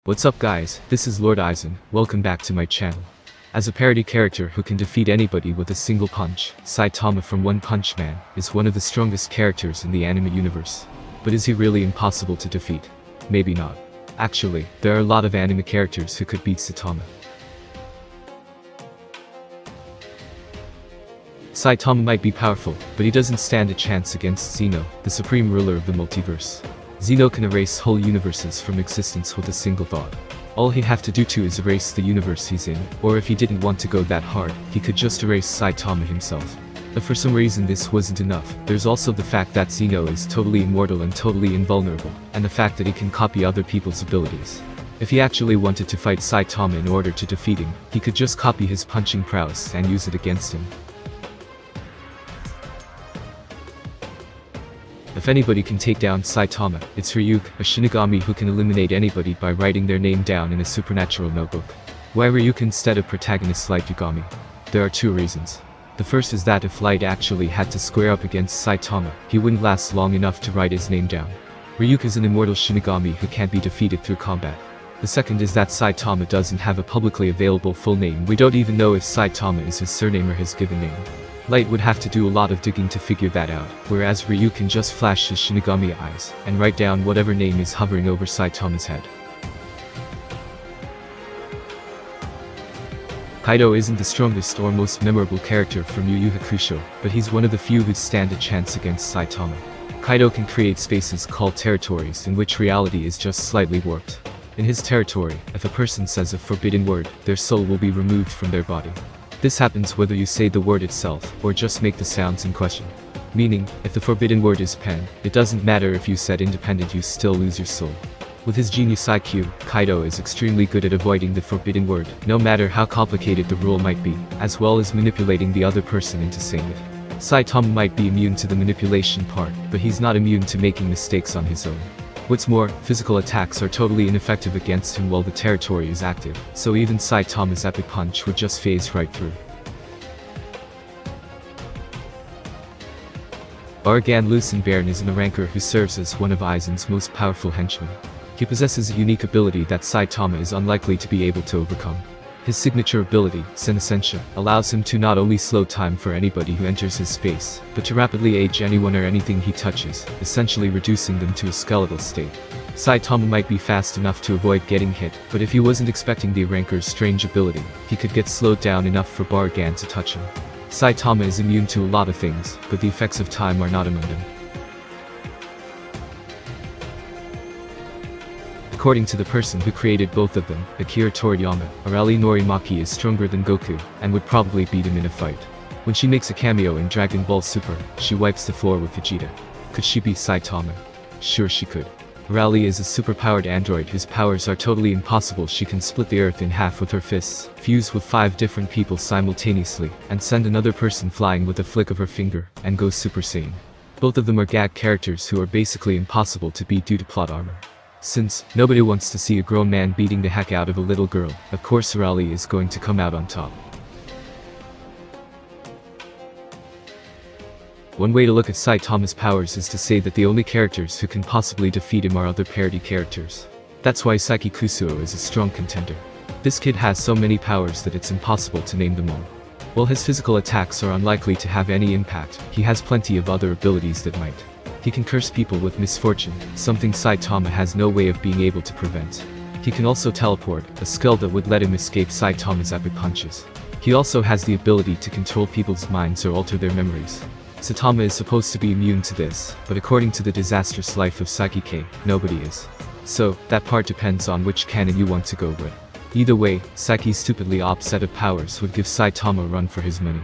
What's up guys, this is Lord Eisen, welcome back to my channel. As a parody character who can defeat anybody with a single punch, Saitama from One Punch Man is one of the strongest characters in the anime universe. But is he really impossible to defeat? Maybe not. Actually, there are a lot of anime characters who could beat Saitama. Saitama might be powerful, but he doesn't stand a chance against Zeno, the supreme ruler of the multiverse. Zeno can erase whole universes from existence with a single thought. All he'd have to do is erase the universe he's in, or if he didn't want to go that hard, he could just erase Saitama himself. But for some reason this wasn't enough. There's also the fact that Zeno is totally immortal and totally invulnerable, and the fact that he can copy other people's abilities. If he actually wanted to fight Saitama in order to defeat him, he could just copy his punching prowess and use it against him. If anybody can take down Saitama, it's Ryuk, a Shinigami who can eliminate anybody by writing their name down in a supernatural notebook. Why Ryuk instead of protagonists like Yagami? There are two reasons. The first is that if Light actually had to square up against Saitama, he wouldn't last long enough to write his name down. Ryuk is an immortal Shinigami who can't be defeated through combat. The second is that Saitama doesn't have a publicly available full name. We don't even know if Saitama is his surname or his given name. Light would have to do a lot of digging to figure that out, whereas Ryuk can just flash his Shinigami eyes and write down whatever name is hovering over Saitama's head. Kaido isn't the strongest or most memorable character from Yu Yu Hakusho, but he's one of the few who'd stand a chance against Saitama. Kaido can create spaces called territories in which reality is just slightly warped. In his territory, if a person says a forbidden word, their soul will be removed from their body. This happens whether you say the word itself, or just make the sounds in question. Meaning, if the forbidden word is pen, it doesn't matter if you said independent, you still lose your soul. With his genius IQ, Kaido is extremely good at avoiding the forbidden word, no matter how complicated the rule might be, as well as manipulating the other person into saying it. Saitama might be immune to the manipulation part, but he's not immune to making mistakes on his own. What's more, physical attacks are totally ineffective against him while the territory is active, so even Saitama's epic punch would just phase right through. Baraggan Louisenbairn is an ranker who serves as one of Aizen's most powerful henchmen. He possesses a unique ability that Saitama is unlikely to be able to overcome. His signature ability, Senescencia, allows him to not only slow time for anybody who enters his space, but to rapidly age anyone or anything he touches, essentially reducing them to a skeletal state. Saitama might be fast enough to avoid getting hit, but if he wasn't expecting the ranker's strange ability, he could get slowed down enough for Baraggan to touch him. Saitama is immune to a lot of things, but the effects of time are not among them. According to the person who created both of them, Akira Toriyama, Arale Norimaki is stronger than Goku, and would probably beat him in a fight. When she makes a cameo in Dragon Ball Super, she wipes the floor with Vegeta. Could she beat Saitama? Sure she could. Arale is a superpowered android whose powers are totally impossible. She can split the earth in half with her fists, fuse with 5 different people simultaneously, and send another person flying with a flick of her finger, and go Super Saiyan. Both of them are gag characters who are basically impossible to beat due to plot armor. Since nobody wants to see a grown man beating the heck out of a little girl, of course Arale is going to come out on top. One way to look at Saitama's powers is to say that the only characters who can possibly defeat him are other parody characters. That's why Saiki Kusuo is a strong contender. This kid has so many powers that it's impossible to name them all. While his physical attacks are unlikely to have any impact, he has plenty of other abilities that might. He can curse people with misfortune, something Saitama has no way of being able to prevent. He can also teleport, a skill that would let him escape Saitama's epic punches. He also has the ability to control people's minds or alter their memories. Saitama is supposed to be immune to this, but according to the Disastrous life of Saiki, nobody is. So, that part depends on which canon you want to go with. Either way, Saiki's stupidly OP set of powers would give Saitama a run for his money.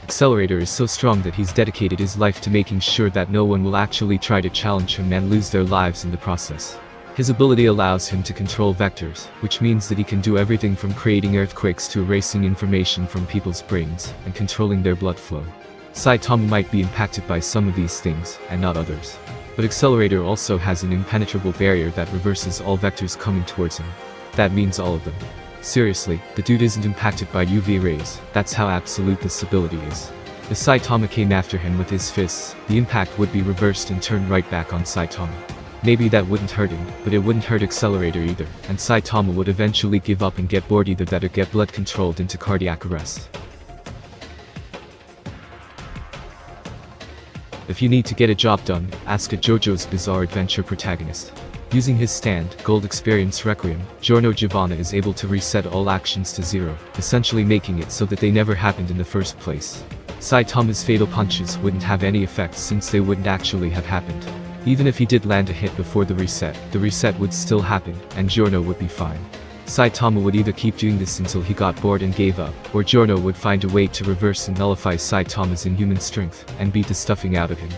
Accelerator is so strong that he's dedicated his life to making sure that no one will actually try to challenge him and lose their lives in the process. His ability allows him to control vectors, which means that he can do everything from creating earthquakes to erasing information from people's brains, and controlling their blood flow. Saitama might be impacted by some of these things, and not others. But Accelerator also has an impenetrable barrier that reverses all vectors coming towards him. That means all of them. Seriously, the dude isn't impacted by UV rays, that's how absolute this ability is. If Saitama came after him with his fists, the impact would be reversed and turned right back on Saitama. Maybe that wouldn't hurt him, but it wouldn't hurt Accelerator either, and Saitama would eventually give up and get bored either that or get blood controlled into cardiac arrest. If you need to get a job done, ask a JoJo's Bizarre Adventure protagonist. Using his stand, Gold Experience Requiem, Giorno Giovanna is able to reset all actions to 0, essentially making it so that they never happened in the first place. Saitama's fatal punches wouldn't have any effect since they wouldn't actually have happened. Even if he did land a hit before the reset would still happen, and Giorno would be fine. Saitama would either keep doing this until he got bored and gave up, or Giorno would find a way to reverse and nullify Saitama's inhuman strength, and beat the stuffing out of him.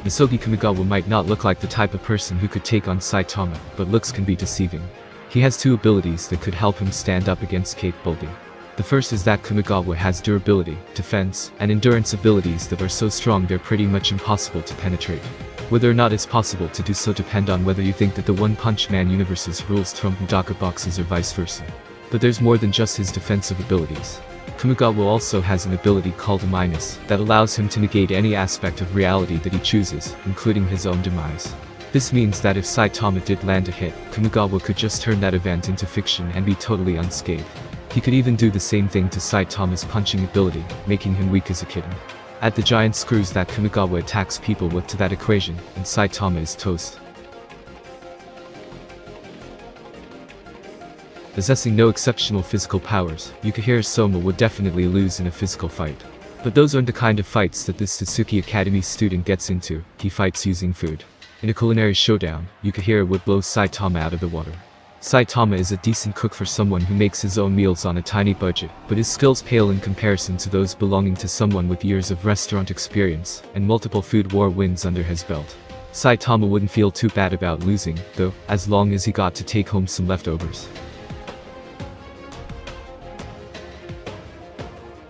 Misogi Kamikawa might not look like the type of person who could take on Saitama, but looks can be deceiving. He has two abilities that could help him stand up against capability. The first is that Kamikawa has durability, defense, and endurance abilities that are so strong they're pretty much impossible to penetrate. Whether or not it's possible to do so depend on whether you think that the One Punch Man universe's rules trump Mudaka boxes or vice versa. But there's more than just his defensive abilities. Kamikawa also has an ability called a minus, that allows him to negate any aspect of reality that he chooses, including his own demise. This means that if Saitama did land a hit, Kamikawa could just turn that event into fiction and be totally unscathed. He could even do the same thing to Saitama's punching ability, making him weak as a kitten. Add the giant screws that Kamikawa attacks people with to that equation, and Saitama is toast. Possessing no exceptional physical powers, Yukihira's Soma would definitely lose in a physical fight. But those aren't the kind of fights that this Tsuki Academy student gets into, he fights using food. In a culinary showdown, Yukihira would blow Saitama out of the water. Saitama is a decent cook for someone who makes his own meals on a tiny budget, but his skills pale in comparison to those belonging to someone with years of restaurant experience, and multiple food war wins under his belt. Saitama wouldn't feel too bad about losing, though, as long as he got to take home some leftovers.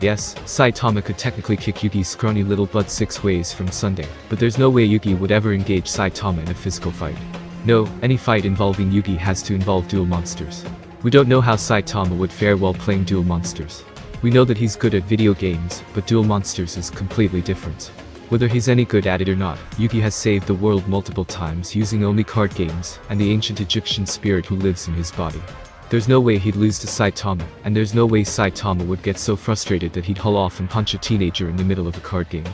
Yes, Saitama could technically kick Yuki's scrawny little butt 6 ways from Sunday, but there's no way Yuki would ever engage Saitama in a physical fight. No, any fight involving Yuki has to involve dual monsters. We don't know how Saitama would fare while playing dual monsters. We know that he's good at video games, but dual monsters is completely different. Whether he's any good at it or not, Yuki has saved the world multiple times using only card games, and the ancient Egyptian spirit who lives in his body. There's no way he'd lose to Saitama, and there's no way Saitama would get so frustrated that he'd haul off and punch a teenager in the middle of a card game.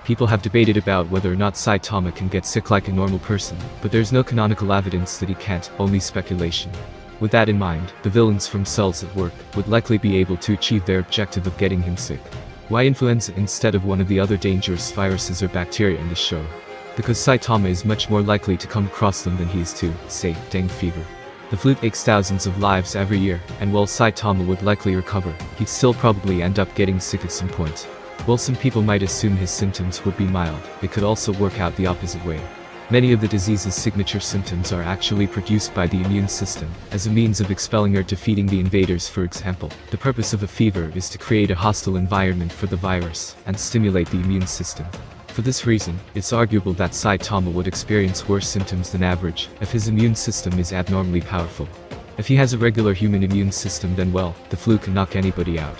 People have debated about whether or not Saitama can get sick like a normal person, but there's no canonical evidence that he can't, only speculation. With that in mind, the villains from Cells at Work would likely be able to achieve their objective of getting him sick. Why influenza instead of one of the other dangerous viruses or bacteria in the show? Because Saitama is much more likely to come across them than he is to, say, dengue fever. The flu takes thousands of lives every year, and while Saitama would likely recover, he'd still probably end up getting sick at some point. While some people might assume his symptoms would be mild, it could also work out the opposite way. Many of the disease's signature symptoms are actually produced by the immune system, as a means of expelling or defeating the invaders. For example, the purpose of a fever is to create a hostile environment for the virus, and stimulate the immune system. For this reason, it's arguable that Saitama would experience worse symptoms than average, if his immune system is abnormally powerful. If he has a regular human immune system, then well, the flu can knock anybody out.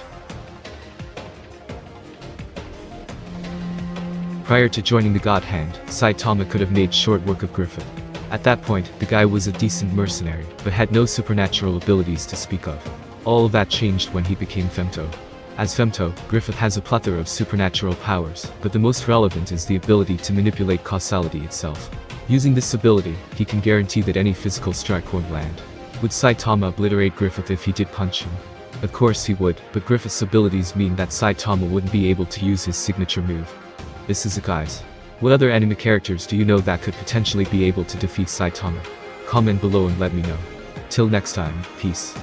Prior to joining the God Hand, Saitama could have made short work of Griffith. At that point, the guy was a decent mercenary, but had no supernatural abilities to speak of. All of that changed when he became Femto. As Femto, Griffith has a plethora of supernatural powers, but the most relevant is the ability to manipulate causality itself. Using this ability, he can guarantee that any physical strike won't land. Would Saitama obliterate Griffith if he did punch him? Of course he would, but Griffith's abilities mean that Saitama wouldn't be able to use his signature move. This is it, guys. What other anime characters do you know that could potentially be able to defeat Saitama? Comment below and let me know. Till next time, peace.